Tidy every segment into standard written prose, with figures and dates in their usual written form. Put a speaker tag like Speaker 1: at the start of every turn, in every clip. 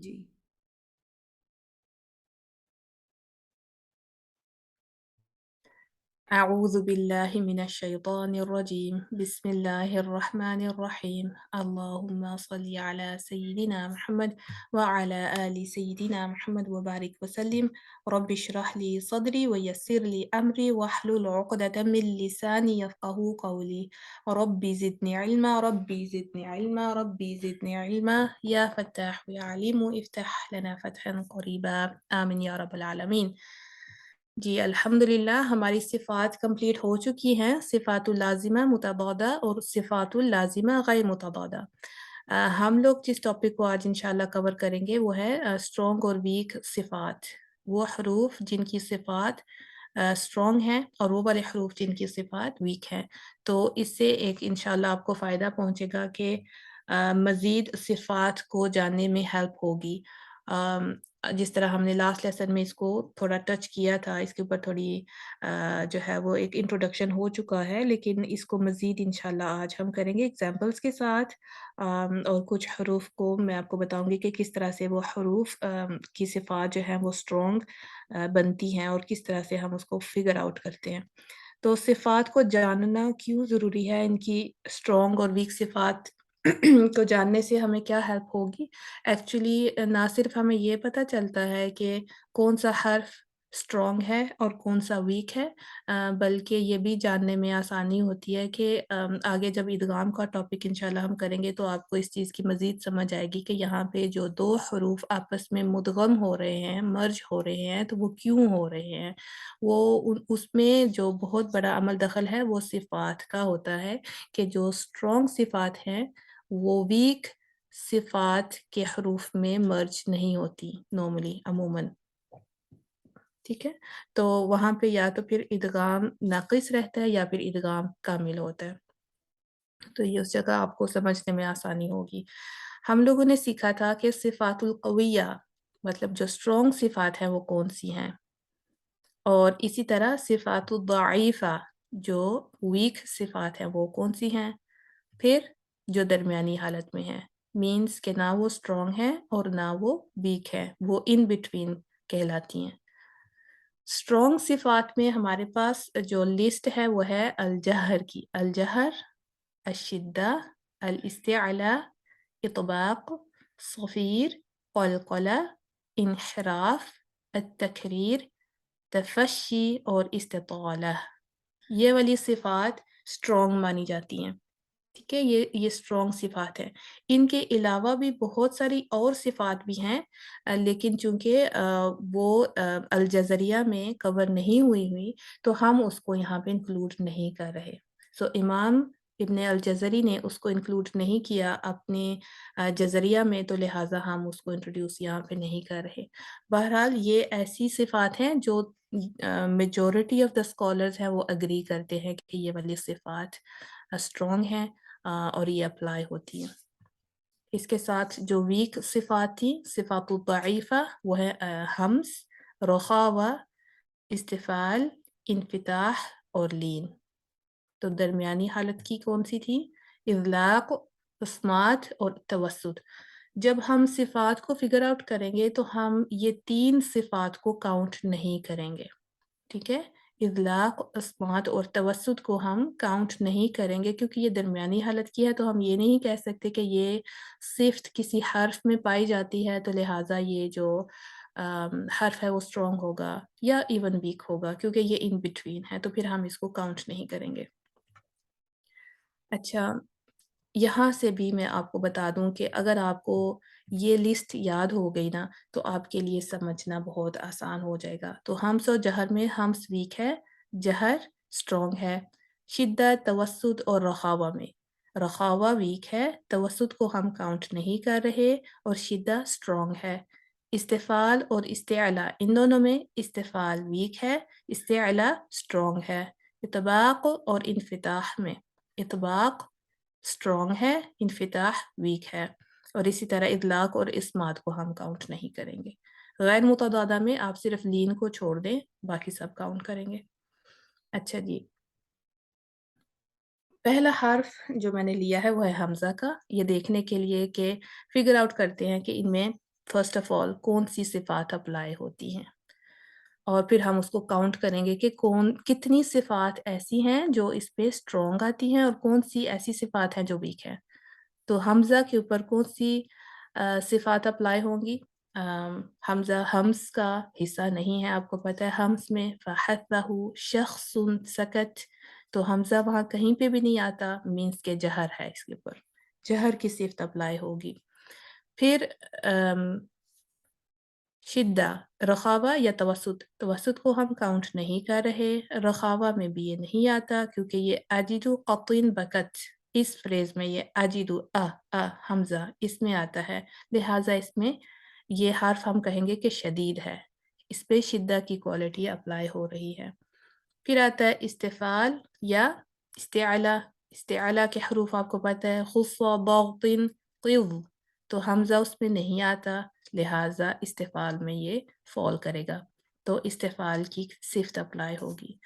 Speaker 1: جی اعوذ باللہ من الشیطان الرجیم بسم اللہ الرحمن الرحیم اللہم صلی علی سیدنا محمد وعلی آل سیدنا محمد وبارک وسلم رب اشرح لی صدری ویسر لی امری واحلل عقدۃ من لسانی یفقهوا قولی ربی زدنی علما ربی زدنی علما ربی زدنی علما یا فتاح یا علیم افتح لنا فتحا قریبا آمین یا رب العالمین۔ جی الحمدللہ ہماری صفات کمپلیٹ ہو چکی ہیں، صفات اللازمہ متضادہ اور صفات اللازمہ غیر متضادہ۔ ہم لوگ جس ٹاپک کو آج انشاءاللہ کور کریں گے وہ ہے اسٹرانگ اور ویک صفات، وہ حروف جن کی صفات اسٹرانگ ہیں اور وہ والے حروف جن کی صفات ویک ہیں۔ تو اس سے ایک انشاءاللہ آپ کو فائدہ پہنچے گا کہ مزید صفات کو جاننے میں ہیلپ ہوگی۔ جس طرح ہم نے لاسٹ لیسن میں اس کو تھوڑا ٹچ کیا تھا، اس کے اوپر تھوڑی جو ہے وہ ایک انٹروڈکشن ہو چکا ہے، لیکن اس کو مزید انشاءاللہ آج ہم کریں گے ایگزامپلس کے ساتھ، اور کچھ حروف کو میں آپ کو بتاؤں گی کہ کس طرح سے وہ حروف کی صفات جو ہیں وہ اسٹرانگ بنتی ہیں اور کس طرح سے ہم اس کو فگر آؤٹ کرتے ہیں۔ تو صفات کو جاننا کیوں ضروری ہے، ان کی اسٹرانگ اور ویک صفات کو جاننے سے ہمیں کیا ہیلپ ہوگی؟ ایکچولی نہ صرف ہمیں یہ پتہ چلتا ہے کہ کون سا حرف اسٹرانگ ہے اور کون سا ویک ہے، بلکہ یہ بھی جاننے میں آسانی ہوتی ہے کہ آگے جب ادغام کا ٹاپک انشاءاللہ ہم کریں گے تو آپ کو اس چیز کی مزید سمجھ آئے گی کہ یہاں پہ جو دو حروف آپس میں مدغم ہو رہے ہیں، مرج ہو رہے ہیں، تو وہ کیوں ہو رہے ہیں۔ وہ اس میں جو بہت بڑا عمل دخل ہے وہ صفات کا ہوتا ہے کہ جو اسٹرانگ صفات ہیں وہ ویک صفات کے حروف میں مرج نہیں ہوتی نارملی عموماً، ٹھیک ہے۔ تو وہاں پہ یا تو پھر ادغام ناقص رہتا ہے یا پھر ادغام کامل ہوتا ہے، تو یہ اس جگہ آپ کو سمجھنے میں آسانی ہوگی۔ ہم لوگوں نے سیکھا تھا کہ صفات القویہ مطلب جو اسٹرانگ صفات ہیں وہ کون سی ہیں، اور اسی طرح صفات الضعیفہ جو ویک صفات ہیں وہ کون سی ہیں، پھر جو درمیانی حالت میں ہے، مینس کہ نہ وہ اسٹرانگ ہے اور نہ وہ ویک ہے، وہ ان بٹوین کہلاتی ہیں۔ اسٹرانگ صفات میں ہمارے پاس جو لسٹ ہے وہ ہے الجہر کی، الجہر، الشدہ، الاستعلاء، اطباق، صفیر، قلقلہ، انحراف، التکریر، تفشی اور استطالہ، یہ والی صفات اسٹرانگ مانی جاتی ہیں، ٹھیک ہے۔ یہ اسٹرانگ صفات ہیں۔ ان کے علاوہ بھی بہت ساری اور صفات بھی ہیں، لیکن چونکہ وہ الجزریہ میں کور نہیں ہوئی تو ہم اس کو یہاں پہ انکلوڈ نہیں کر رہے۔ سو امام ابن الجزری نے اس کو انکلوڈ نہیں کیا اپنے جزریہ میں، تو لہٰذا ہم اس کو انٹروڈیوس یہاں پہ نہیں کر رہے۔ بہرحال یہ ایسی صفات ہیں جو میجورٹی آف دا اسکالرز ہیں وہ اگری کرتے ہیں کہ یہ والی صفات اسٹرانگ ہیں اور یہ اپلائی ہوتی ہیں۔ اس کے ساتھ جو ویک صفات تھی، صفات الضعیفہ، وہ ہے حمز، رخاوہ، استفعال، انفتاح اور لین۔ تو درمیانی حالت کی کون سی تھی؟ اطلاق، اصمات اور توسط۔ جب ہم صفات کو فگر آؤٹ کریں گے تو ہم یہ تین صفات کو کاؤنٹ نہیں کریں گے، ٹھیک ہے۔ اطلاق، اصمات اور توسط کو ہم کاؤنٹ نہیں کریں گے کیونکہ یہ درمیانی حالت کی ہے، تو ہم یہ نہیں کہہ سکتے کہ یہ صفت کسی حرف میں پائی جاتی ہے تو لہٰذا یہ جو حرف ہے وہ اسٹرانگ ہوگا یا ایون ویک ہوگا، کیونکہ یہ ان بٹوین ہے، تو پھر ہم اس کو کاؤنٹ نہیں کریں گے۔ اچھا، یہاں سے بھی میں آپ کو بتا دوں کہ اگر آپ کو یہ لسٹ یاد ہو گئی نا تو آپ کے لیے سمجھنا بہت آسان ہو جائے گا۔ تو ہمس اور جہر میں ہمس ویک ہے، جہر اسٹرانگ ہے۔ شدت، توسط اور رخاوہ میں رخاوہ ویک ہے، توسط کو ہم کاؤنٹ نہیں کر رہے اور شدہ اسٹرانگ ہے۔ استفعال اور استعلاء، ان دونوں میں استفعال ویک ہے، استعلاء اسٹرانگ ہے۔ اطباق اور انفتاح میں اطباق اسٹرانگ ہے، انفتاح ویک ہے، اور اسی طرح اطلاق اور اسمات کو ہم کاؤنٹ نہیں کریں گے۔ غیر متضادہ میں آپ صرف لین کو چھوڑ دیں، باقی سب کاؤنٹ کریں گے۔ اچھا جی، پہلا حرف جو میں نے لیا ہے وہ ہے حمزہ کا۔ یہ دیکھنے کے لیے کہ فگر آؤٹ کرتے ہیں کہ ان میں फर्स्ट ऑफ ऑल कौन सी सिफ़ात अप्लाई होती हैं, और फिर हम उसको काउंट करेंगे कि कितनी सिफ़ात ऐसी हैं जो इस पे स्ट्रॉन्ग आती हैं और कौन-सी ऐसी सिफ़ात हैं जो वीक हैं। तो हमज़ा के ऊपर कौन-सी सिफ़ात अप्लाई होंगी? हमज़ा हम्ज़ का हिस्सा नहीं है, आपको पता है हम्ज़ में फ़हस्सहु शख़्सुन सकत, तो हमज़ा वहाँ कहीं पे भी नहीं आता, मीन्स के जहर है इसके ऊपर, जहर की सिफ़त अप्लाई होगी। फिर अम शिद्दा, रख़ावा या तवस्सुत, तवस्सुत को हम काउंट नहीं कर रहे, रख़ावा में भी ये नहीं आता क्योंकि ये अजिदु क़तिन बकत, इस फ्रेज़ में ये अजिदु हमज़ा इसमें आता है, लिहाज़ा इसमें ये हर्फ़ हम कहेंगे कि शदीद है, इस पे शिद्दा की क्वालिटी अप्लाई हो रही है। फिर आता है इस्तिफ़ाल या इस्तिअला, इस्तिअला के हरूफ आपको पता है खुस्सा, दाग़तिन, क़िज़, तो हमज़ा उसमें नहीं आता, लिहाज़ा इस्तिफ़ाल में ये फ़ॉल करेगा, तो इस्तिफ़ाल की सिफ़त अप्लाई होगी।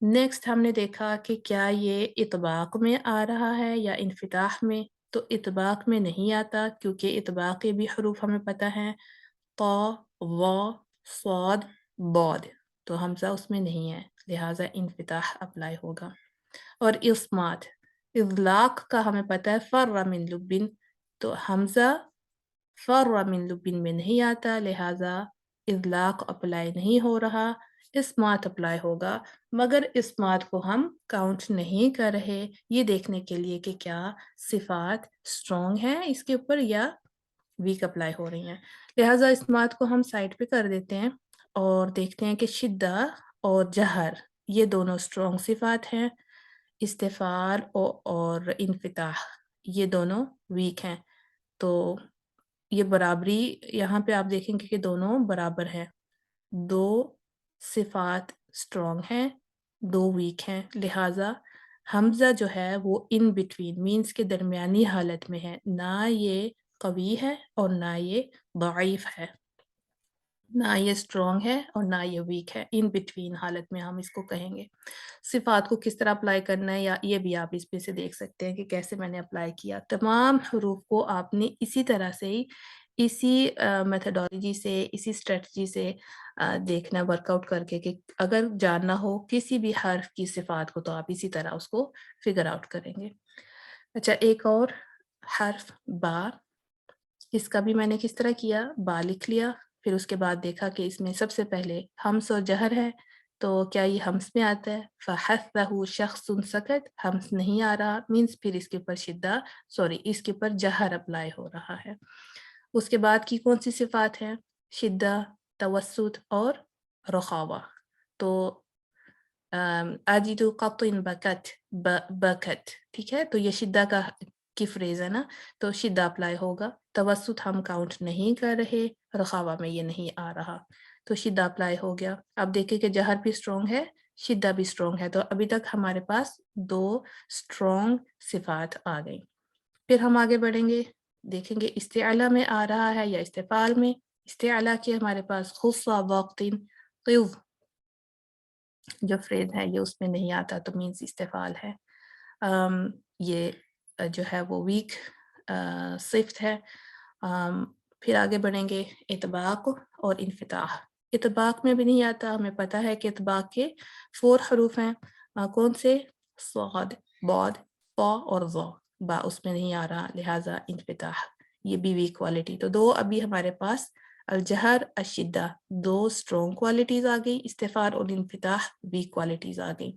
Speaker 1: नेक्स्ट हमने देखा कि क्या ये इतबाक़ में आ रहा है या इन्फ़िताह में, तो इतबाक़ में नहीं आता क्योंकि इतबाक़ के भी हरूफ हमें पता हैं, ता, ज़ा, स्वाद, बॉद, तो हमज़ा उसमें नहीं है, लिहाज़ा इन्फ़िताह अप्लाई होगा। और इस्मात, इज़लाक़ का हमें पता है फ़र्र मिन लुब्बिन, तो हमज़ा फ़र्र मिन लुब्बिन में नहीं आता, लिहाज़ा इज़लाक़ अप्लाई नहीं हो रहा, इस्मात अप्लाई होगा, मगर इस्मात को हम काउंट नहीं कर रहे, ये देखने के लिए कि क्या सिफ़ात स्ट्रॉन्ग हैं इसके ऊपर या वीक अप्लाई हो रही हैं। लिहाज़ा इस्मात को हम साइड पे कर देते हैं और देखते हैं कि शिद्दा और जहर ये दोनों स्ट्रॉन्ग सिफ़ात हैं, इस्तिफ़ाल और इन्फ़िताह ये दोनों वीक हैं। तो ये बराबरी यहाँ पे आप देखेंगे कि दोनों बराबर हैं। 2 सिफ़ात स्ट्रॉन्ग हैं, 2 वीक हैं, लिहाज़ा हमज़ा जो है वो इन बिटवीन मीन्स के दरमियानी हालत में है, ना ये क़वी है और ना ये दईफ़ है। ना ये स्ट्रॉन्ग है और ना ये वीक है, इन बिटवीन हालत में हम इसको कहेंगे। सिफ़ात को किस तरह अप्लाई करना है या ये भी आप इसमें से देख सकते हैं कि कैसे मैंने अप्लाई किया। तमाम हरूफ को आपने इसी तरह से ही, इसी मेथोडोलॉजी से, इसी स्ट्रैटेजी से देखना वर्कआउट करके कि अगर जानना हो किसी भी हर्फ की सिफ़ात को तो आप इसी तरह उसको फ़िगर आउट करेंगे। अच्छा, एक और हर्फ बा, इसका भी मैंने किस तरह किया, बा लिख लिया, फिर उसके बाद देखा कि इसमें सबसे पहले हम्स और जहर है, तो क्या ये हम्स में आता है? फ़हस्सहु शख़्सुन सकत, हम्स नहीं आ रहा, मीन्स फिर इसके ऊपर इसके ऊपर जहर अप्लाई हो रहा है। उसके बाद की कौन-सी सिफ़ात हैं? शिद्दा, तवस्सुत और रख़ावा। तो अजिदु क़तिन बकत, बकत, ठीक है? तो ये शिद्दा की फ्रेज़ है ना, तो शिद्दा अप्लाई होगा। तवस्सुत हम काउंट नहीं कर रहे, रख़ावा में ये नहीं आ रहा, तो शिद्दा अप्लाई हो गया। अब देखिए कि जहर भी स्ट्रॉन्ग है, शिद्दा भी स्ट्रॉन्ग है, तो अभी तक हमारे पास 2 स्ट्रॉन्ग सिफ़ात आ गई। फिर हम आगे बढ़ेंगे, देखेंगे इस्तिअला में आ रहा है या इस्तिफ़ाल में। इस्तिअला के हमारे पास खुस्सा, वाक़तिन, क़िज़ जो फ्रेज़ है ये उसमें नहीं आता, तो मीन्स इस्तिफ़ाल है। ये जो है वो वीक सिफ़्त है। फिर आगे बढ़ेंगे इतबाक़ और इन्फ़िताह। इतबाक़ में भी नहीं आता, हमें पता है कि इतबाक़ के 4 हरूफ हैं, कौन से? स्वाद, बॉद, ता और ज़ा, बा उसमें नहीं आ रहा, लिहाज़ा इन्फ़िताह ये भी वीक क्वालिटी। तो 2 अभी हमारे पास अल-जहर, अश-शिद्दा 2 स्ट्रॉन्ग क्वालिटीज़ आ गई, इस्तिफ़ाल और इन्फ़िताह वीक क्वालिटीज़ आ गई।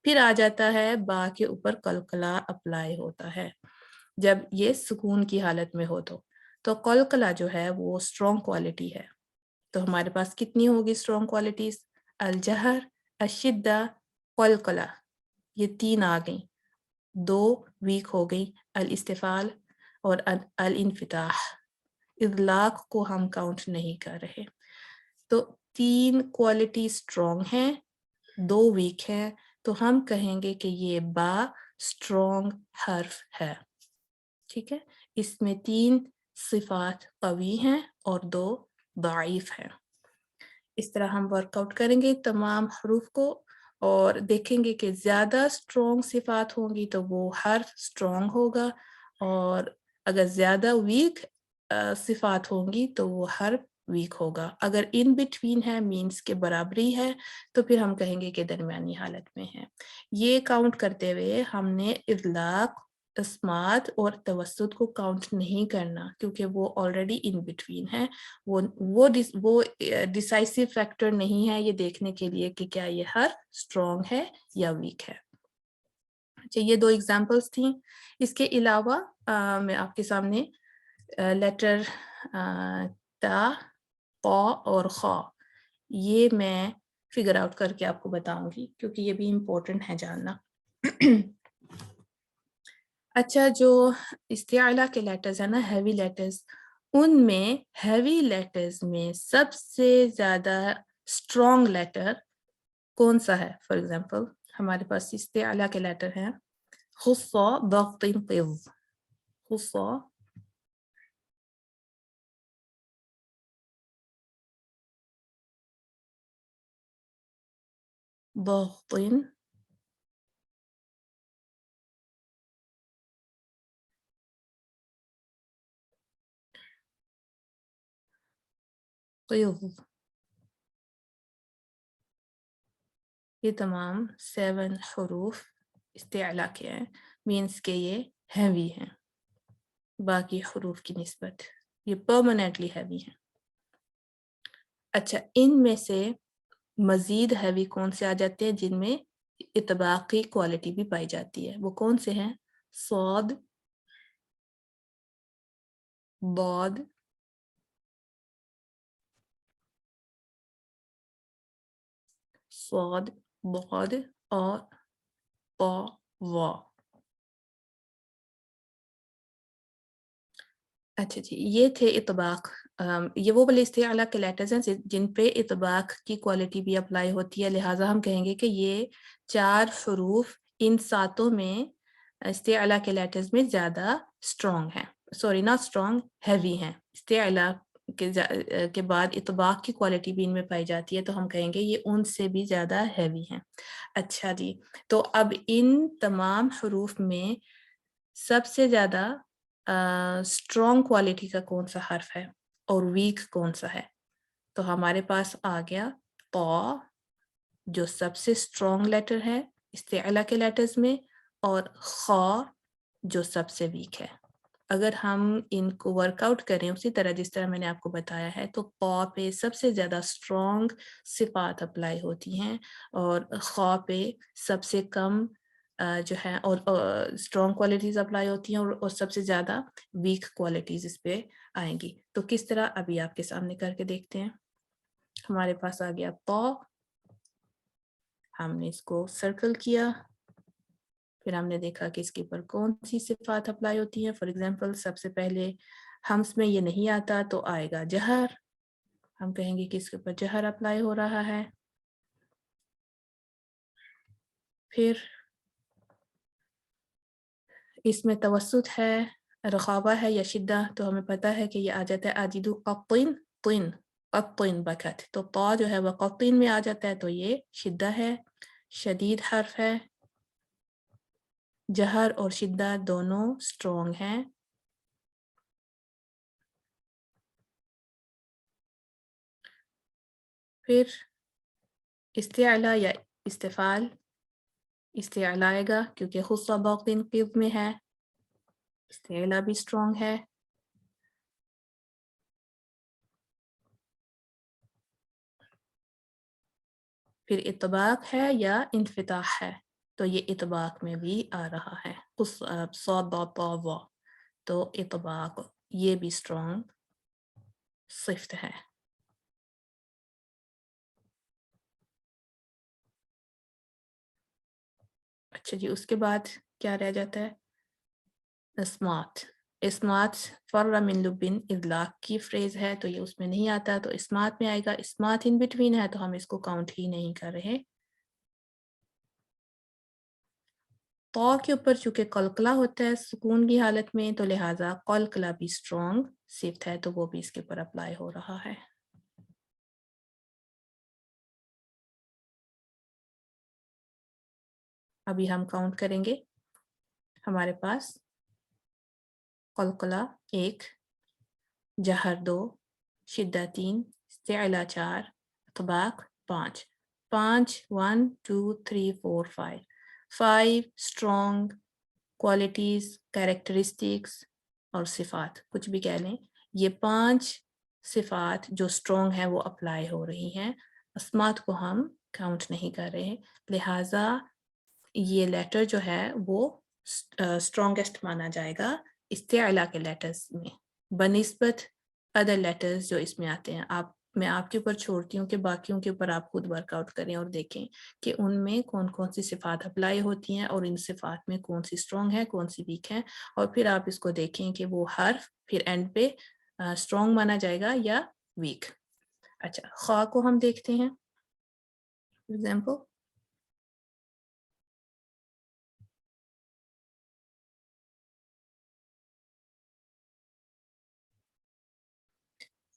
Speaker 1: फिर आ जाता है बा के ऊपर कलकला अप्लाई होता है, जब ये सुकून की हालत में हो तो कलकला जो है वो स्ट्रॉन्ग क्वालिटी है। तो हमारे पास कितनी होगी स्ट्रॉन्ग क्वालिटीज़? अल-जहर, अश-शिद्दा, कलकला, ये 3 आ गईं, 2 वीक हो गई, अल-इस्तिफ़ाल और अल-इन्फ़िताह। इज़लाक़ को हम काउंट नहीं कर रहे। तो 3 क्वालिटी स्ट्रॉन्ग हैं, 2 वीक हैं, तो हम कहेंगे कि ये बा स्ट्रॉन्ग हर्फ है, ठीक है? इसमें 3 सिफ़ात क़वी हैं और 2 दईफ़ हैं। इस तरह हम वर्कआउट करेंगे तमाम हरूफ को और देखेंगे कि ज़्यादा स्ट्रॉन्ग सिफ़ात होंगी तो वो हर्फ स्ट्रॉन्ग होगा, और अगर ज़्यादा वीक صفات ہوंगी تو وہ حرف ویک ہوگا. اگر ان بٹوین ہے مینس کے برابری ہے تو پھر ہم کہیں گے کہ درمیانی حالت میں ہے. یہ کاؤنٹ کرتے ہوئے ہم نے اطلاق، اسمات اور توسط کو کاؤنٹ نہیں کرنا کیونکہ وہ آلریڈی ان بٹوین ہے. وہ ڈیسائسو فیکٹر نہیں ہے یہ دیکھنے کے لیے کہ کیا یہ حرف اسٹرانگ ہے یا ویک ہے. اچھا، یہ 2 ایگزامپلس تھیں. اس کے علاوہ میں آپ کے سامنے لیٹر تا، قا اور خا یہ میں فگر آؤٹ کر کے آپ کو بتاؤں گی کیونکہ یہ بھی امپورٹنٹ ہے جاننا. اچھا، جو استعلا کے لیٹرز ہیں نا، ہیوی لیٹرز، ان میں ہیوی لیٹرز میں سب سے زیادہ اسٹرانگ لیٹر کون سا ہے؟ فار ایگزامپل ہمارے پاس استعلا کے لیٹر ہیں خصا، ضغط، قض. خصا، ضغط، قض. یہ تمام 7 حروف استعلا کے ہیں، مینس کہ یہ ہیوی ہیں باقی حروف کی نسبت، یہ پرماننٹلی ہیوی ہیں. اچھا، ان میں سے مزید ہیوی کون سے آ جاتے ہیں جن میں اطباقی کوالٹی بھی پائی جاتی ہے؟ وہ کون سے ہیں؟ صاد، ضاد، صاد، ضاد اور طا، وا. اچھا جی، یہ تھے اطباق. یہ وہ والے استعلا کے لیٹرز ہیں جن پہ اطباق کی کوالٹی بھی اپلائی ہوتی ہے، لہٰذا ہم کہیں گے کہ یہ 4 حروف ان 7 میں استعلا کے لیٹرز میں زیادہ اسٹرانگ ہیں. سوری، ناٹ اسٹرانگ، ہیوی ہیں. استعلا کے بعد اطباق کی کوالٹی بھی ان میں پائی جاتی ہے تو ہم کہیں گے یہ ان سے بھی زیادہ ہیوی ہیں. اچھا جی، تو اب ان تمام حروف میں سب سے زیادہ اسٹرانگ کوالٹی کا کون سا حرف ہے اور ویک کون سا ہے؟ تو ہمارے پاس آ گیا طا جو سب سے اسٹرانگ لیٹر ہے استعلا کے لیٹرز میں، اور خا جو سب سے ویک ہے. اگر ہم ان کو ورک آؤٹ کریں اسی طرح جس طرح میں نے آپ کو بتایا ہے تو قا پہ سب سے زیادہ اسٹرانگ صفات اپلائی ہوتی ہیں اور خا پہ سب سے کم جو ہے اور اسٹرانگ کوالٹیز اپلائی ہوتی ہیں اور سب سے زیادہ ویک کوالٹیز اس پہ آئیں گی. تو کس طرح ابھی آپ کے سامنے کر کے دیکھتے ہیں. ہمارے پاس آ گیا طا، ہم نے اس کو سرکل کیا، پھر ہم نے دیکھا کہ اس کے اوپر کون سی صفات اپلائی ہوتی ہیں. فار ایگزامپل سب سے پہلے ہمس میں یہ نہیں آتا تو آئے گا جہر، ہم کہیں گے کہ اس کے اوپر جہر اپلائی ہو رہا ہے. پھر اس میں توسط ہے، رخابہ ہے یا شدہ، تو ہمیں پتہ ہے کہ یہ آ جاتا ہے آجدو قطن، طن، قطن بکت، تو طا جو ہے وہ قطن میں آ جاتا ہے تو یہ شدہ ہے. شدید حرف ہے، جہر اور شدہ دونوں اسٹرانگ ہیں. پھر استعلا یا استفال، استعلا آئے گا کیونکہ خصہ باقین قض میں ہے، استعلا بھی اسٹرانگ ہے. پھر اطباق ہے یا انفتاح ہے، تو یہ اطباق میں بھی آ رہا ہے. صاد ضاد طا وا، تو اطباق یہ بھی اسٹرانگ صفت ہے. اچھا جی، اس کے بعد کیا رہ جاتا ہے؟ اسمات. اسمات فر من لبن اطلاق کی فریز ہے تو یہ اس میں نہیں آتا، تو اسمات میں آئے گا. اسمات ان بٹوین ہے تو ہم اس کو کاؤنٹ ہی نہیں کر رہے. طا کے اوپر چونکہ قلقلہ ہوتا ہے سکون کی حالت میں تو لہٰذا قلقلہ بھی اسٹرانگ صفت ہے تو وہ بھی اس کے اوپر اپلائی ہو رہا ہے. ابھی ہم کاؤنٹ کریں گے. ہمارے پاس قلقلہ 1، जहर 2, शिद्दा 3, इस्तिअला 4, इत्बाक 5। 5 1 2 3 4 5 5 स्ट्रॉन्ग क्वालिटीज़, कैरेक्टरिस्टिक्स और सिफ़ात, कुछ भी कह लें। ये 5 सिफ़ात जो स्ट्रॉन्ग हैं वो अप्लाई हो रही हैं। अस्मात को हम काउंट नहीं कर रहे, लिहाजा ये लेटर जो है वो स्ट्रॉन्गेस्ट माना जाएगा इस्तिअला के लेटर्स में बनिस्बत अदर लेटर्स जो इसमें आते हैं। मैं आपके ऊपर छोड़ती हूँ कि बाकियों के ऊपर आप खुद वर्कआउट करें और देखें कि उनमें कौन कौन सी सिफ़ात अप्लाई होती हैं और इन सिफ़ात में कौन सी स्ट्रॉन्ग है, कौन सी वीक है, और फिर आप इसको देखें कि वो हर्फ फिर एंड पे स्ट्रॉन्ग माना जाएगा या वीक। अच्छा, ख्वा को हम देखते हैं एग्जाम्पल।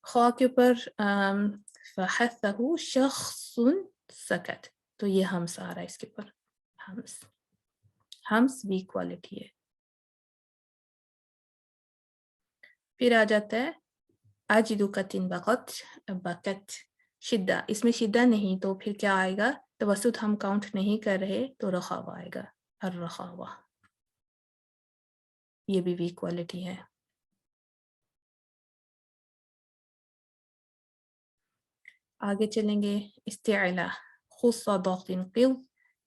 Speaker 1: ख्वा के ऊपर फ़हस्सहु शख्सुन सकत, तो ये हमस आ रहा है इसके ऊपर। हमस वीक क्वालिटी है। फिर आ जाता है अजिदु कतिन बकत, बकत शिद्दा, इसमें शिद्दा नहीं तो फिर क्या आएगा, तवसुत हम काउंट नहीं कर रहे तो रखावा आएगा, अर्रखावा, ये भी वीक क्वालिटी है। आगे चलेंगे, इस्तिअला खुस्सा दख्तिन क़िल,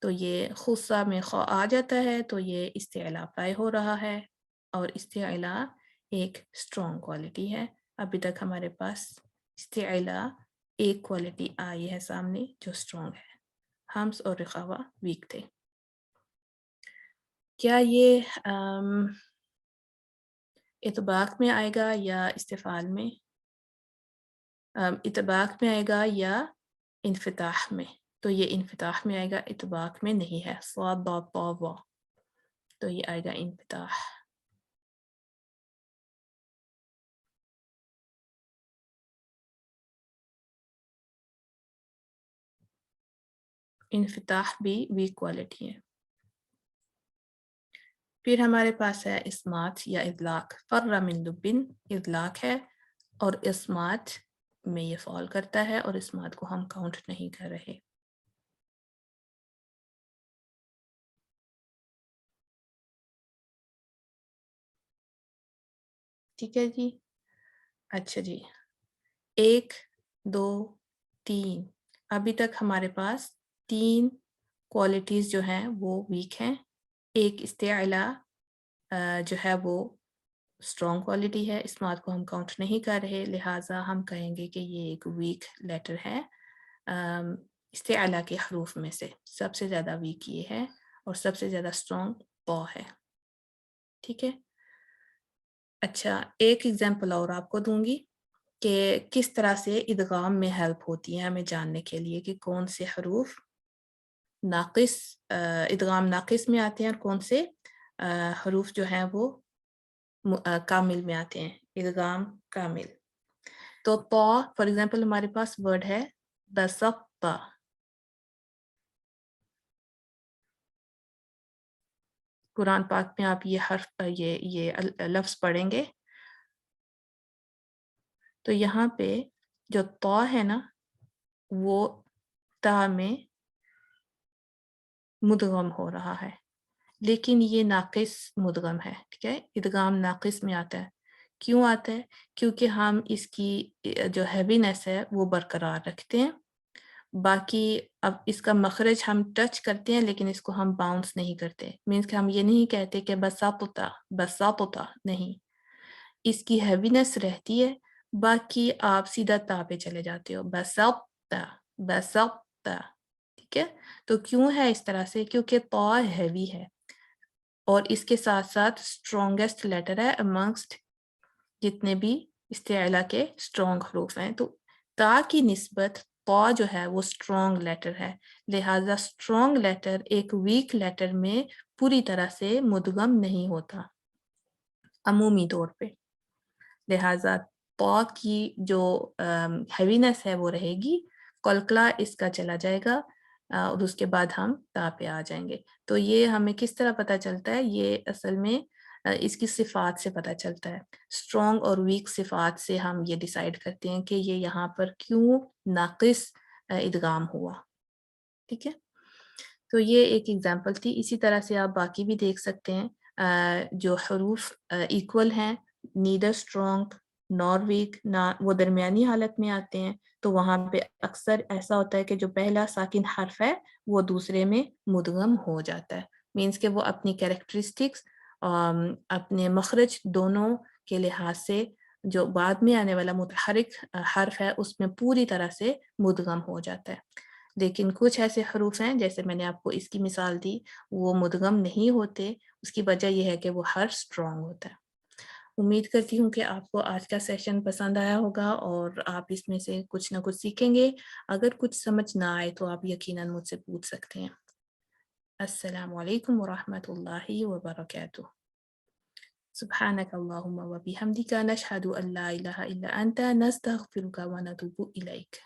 Speaker 1: तो ये खुस्सा में ख आ जाता है तो ये इस्तिअला अप्लाई हो रहा है, और इस्तिअला एक स्ट्रॉन्ग क्वालिटी है। अभी तक हमारे पास इस्तिअला एक क्वालिटी आई है सामने जो स्ट्रॉन्ग है, हम्स और रिखावा वीक थे। क्या ये इतबाक में आएगा या इस्तिफ़ाल में? इतबाक में आएगा या इन्फ़िताह में? तो ये इन्फ़िताह में आएगा, इतबाक में नहीं है। स्वाद दा ता वा, तो ये आएगा इन्फ़िताह। इन्फ़िताह भी वीक क्वालिटी है। फिर हमारे पास है इस्मात या इदलाक। फ़र्रा मिन लुब्बिन इदलाक है और इस्मात में ये फॉल करता है, और इस्मात को हम काउंट नहीं कर रहे। ठीक है जी। अच्छा जी, 1 2 3, अभी तक हमारे पास 3 क्वालिटीज़ जो हैं वो वीक हैं। एक इस्तिअला जो है वो स्ट्रॉन्ग क्वालिटी है, इस्मात को हम काउंट नहीं कर रहे, लिहाजा हम कहेंगे कि ये एक वीक लेटर है। इस्तिअला के हरूफ में से सबसे ज़्यादा वीक ये है और सबसे ज़्यादा स्ट्रॉन्ग ता है। ठीक है। अच्छा, एक एग्जांपल और आपको दूंगी कि किस तरह से इदगाम में हेल्प होती है हमें जानने के लिए कि कौन से हरूफ नाक़िस इदगाम नाक़िस में आते हैं और कौन से हरूफ जो हैं वो कामिल में आते हैं, इदगाम कामिल। तो ता फॉर एग्जांपल हमारे पास वर्ड है बसत्ता, कुरान पाक में आप ये हर्फ ये लफ्ज़ पढ़ेंगे तो यहाँ पे जो ता है ना वो ता में मुदगम हो रहा है, लेकिन ये नाक़िस मुदगम है, ठीक है? इदगाम नाक़िस में आता है। क्यों आता है? क्योंकि हम इसकी जो हेवीनेस है वो बरकरार रखते हैं। बाकी अब इसका मखरज हम टच करते हैं लेकिन इसको हम बाउंस नहीं करते। मीन्स कि हम ये नहीं कहते कि बसातुता नहीं। इसकी हेवीनेस रहती है, बाकी आप सीधा ता पे चले जाते हो, बसत्ता, ठीक है? तो क्यों है इस तरह से? क्योंकि ता हेवी है और इसके साथ-साथ स्ट्रॉन्गेस्ट लेटर है अमंगस्ट जितने भी इस्तिअला के स्ट्रॉन्ग हरूफ हैं। तो ता की निस्बत ता जो है वो स्ट्रॉन्ग लेटर है, लिहाजा स्ट्रॉन्ग लेटर एक वीक लेटर में पूरी तरह से मुदगम नहीं होता अमूमी तौर पे। लिहाजा ता की जो हेवीनेस है वो रहेगी, कलकला इसका चला जाएगा और उसके बाद हम ता पे आ जाएंगे। तो ये हमें किस तरह पता चलता है? ये असल में इसकी सिफ़ात से पता चलता है। स्ट्रॉन्ग और वीक सिफ़ात से हम ये डिसाइड करते हैं कि ये यहाँ पर क्यों नाक़िस इदगाम हुआ, ठीक है? तो ये एक एग्ज़ाम्पल थी, इसी तरह से आप बाकी भी देख सकते हैं जो हरूफ इक्वल हैं, नीदर स्ट्रॉन्ग नॉर वीक, ना वो दरमियानी हालत में आते हैं, तो वहाँ पे अक्सर ऐसा होता है कि जो पहला साकिन हर्फ है, वो दूसरे में मुदगम हो जाता है। मीन्स कि वो अपनी कैरेक्टरिस्टिक्स अपने मखरज दोनों के लिहाज से जो बाद में आने वाला मुतहर्रिक हर्फ है, उसमें पूरी तरह से मुदगम हो जाता है। लेकिन कुछ ऐसे हरूफ हैं, जैसे मैंने आपको इसकी मिसाल दी, वो मुदगम नहीं होते, उसकी वजह ये है कि वो हर्फ स्ट्रॉन्ग होता है। उम्मीद करती हूँ कि आपको आज का सेशन पसंद आया होगा और आप इसमें से कुछ ना कुछ सीखेंगे। अगर कुछ समझ ना आए तो आप यकीनन मुझसे पूछ सकते हैं। अस्सलामु अलैकुम व रहमतुल्लाहि व बरकातुहू। सुब्हानक अल्लाहुम्मा व बिहम्दिका नशहदु अन ला इलाहा इल्ला अंता नस्तगफिरुका व नतूबु इलैक।